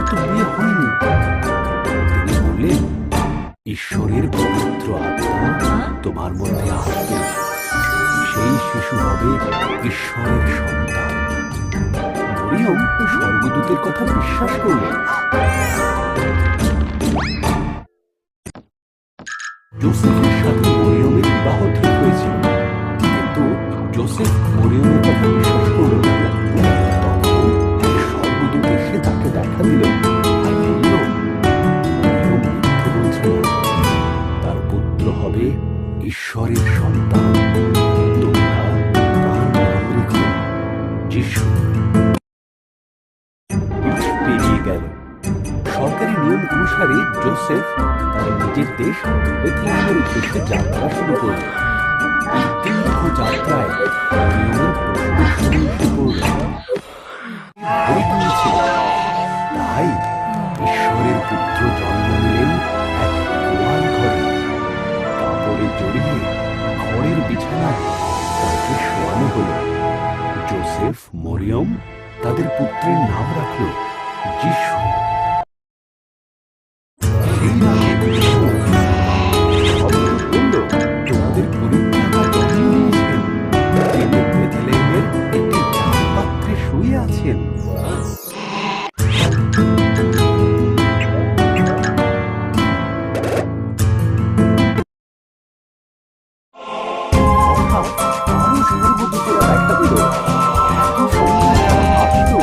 তো বিয়ে হয়নি। তিনি বললেন, ঈশ্বরের পবিত্র আত্মা তোমার মধ্যে আসবে, সেই শিশু হবে ঈশ্বরের সন্তান। মরিয়ম স্বর্গদূতের কথা বিশ্বাস করলেন। যোসেফের সাথে মরিয়মের বিবাহ ঠিক হয়েছিল, কিন্তু যোসেফ মরিয়মের কথা বিশ্বাস করল না। তখন স্বর্গদূত এসে তাকে দেখা দিল আর বলল, মরিয়ম মিথ্যে বলছে না, তার পুত্র হবে ঈশ্বরের সন্তান। তোমরা তার নাম রেখো যিশু। পেরিয়ে গেল। সরকারি নিয়ম অনুসারে জোসেফ তার নিজের দেশ বেথলেহেমের উদ্দেশ্যে যাত্রা শুরু করল। এই দীর্ঘ যাত্রায় মরিয়মের প্রসবের সময় এসে পড়ল। তাই ঈশ্বরের পুত্র জন্ম নিলেন এক গোয়াল ঘরে। কাপড়ে জড়িয়ে ঘরের বিছানায় তাকে শোয়ানো হল। জোসেফ মরিয়ম তাদের পুত্রের নাম রাখল যিশু। তোমাদের পরিত্রাতা জন্ম নিয়েছেন, তিনি বেথলেহেমের একটি পাত্রে শুয়ে আছেন। আরো স্বর্গদূতেরা দেখা দিল। একই সঙ্গে তারা ভাবল,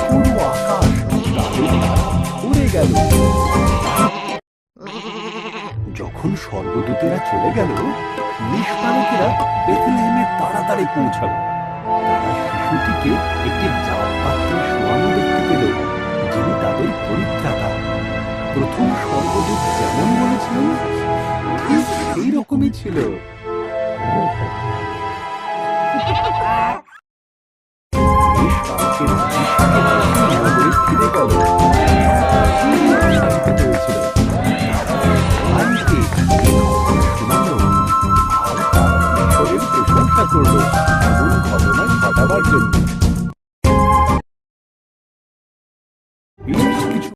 পুরো আকাশ তাদের দ্বারা ভরে গেল। যখন স্বর্গদূতেরা চলে গেল, নিষ্পালকেরা বেথলেহেমে তাড়াতাড়ি পৌঁছাল। তারা শিশুটিকে একটি জাত পাত্রে শোয়ানো দেখতে পেল, যিনি তাদের পরিত্রাতা। প্রথম স্বর্গদূত যেমন বলেছিলেন ঠিক সেই রকমই ছিল।